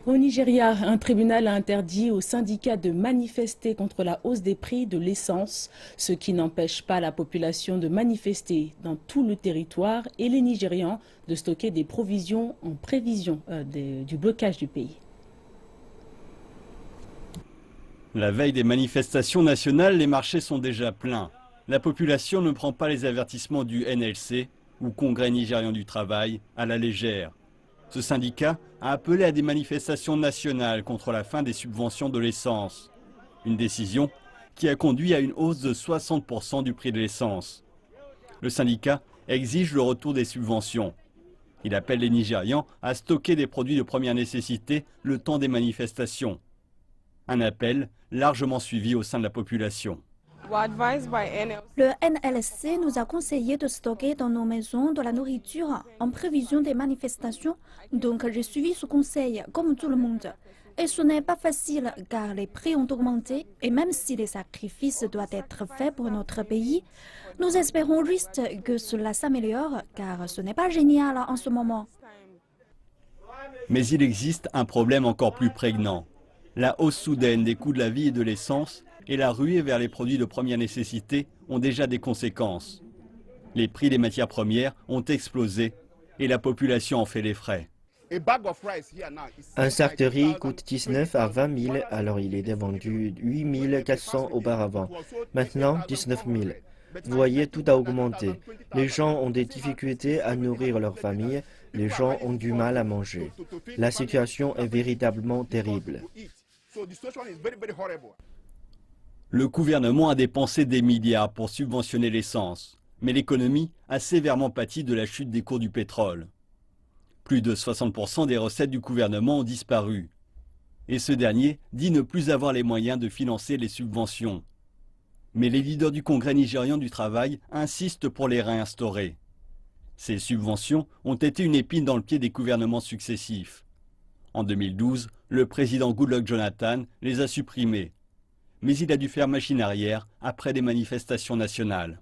Au Nigeria, un tribunal a interdit aux syndicats de manifester contre la hausse des prix de l'essence, ce qui n'empêche pas la population de manifester dans tout le territoire et les Nigérians de stocker des provisions en prévision du blocage du pays. La veille des manifestations nationales, les marchés sont déjà pleins. La population ne prend pas les avertissements du NLC, ou Congrès nigérian du travail, à la légère. Ce syndicat a appelé à des manifestations nationales contre la fin des subventions de l'essence. Une décision qui a conduit à une hausse de 60% du prix de l'essence. Le syndicat exige le retour des subventions. Il appelle les Nigérians à stocker des produits de première nécessité le temps des manifestations. Un appel largement suivi au sein de la population. Le NLC nous a conseillé de stocker dans nos maisons de la nourriture en prévision des manifestations, donc j'ai suivi ce conseil comme tout le monde. Et ce n'est pas facile car les prix ont augmenté et même si les sacrifices doivent être faits pour notre pays, nous espérons juste que cela s'améliore car ce n'est pas génial en ce moment. Mais il existe un problème encore plus prégnant. La hausse soudaine des coûts de la vie et de l'essence et la ruée vers les produits de première nécessité ont déjà des conséquences. Les prix des matières premières ont explosé et la population en fait les frais. Un sac de riz coûte 19 à 20 000, alors il était vendu 8 400 auparavant. Maintenant, 19 000. Vous voyez, tout a augmenté. Les gens ont des difficultés à nourrir leur famille, les gens ont du mal à manger. La situation est véritablement terrible. Le gouvernement a dépensé des milliards pour subventionner l'essence, mais l'économie a sévèrement pâti de la chute des cours du pétrole. Plus de 60% des recettes du gouvernement ont disparu. Et ce dernier dit ne plus avoir les moyens de financer les subventions. Mais les leaders du Congrès nigérian du travail insistent pour les réinstaurer. Ces subventions ont été une épine dans le pied des gouvernements successifs. En 2012, le président Goodluck Jonathan les a supprimées. Mais il a dû faire machine arrière après des manifestations nationales.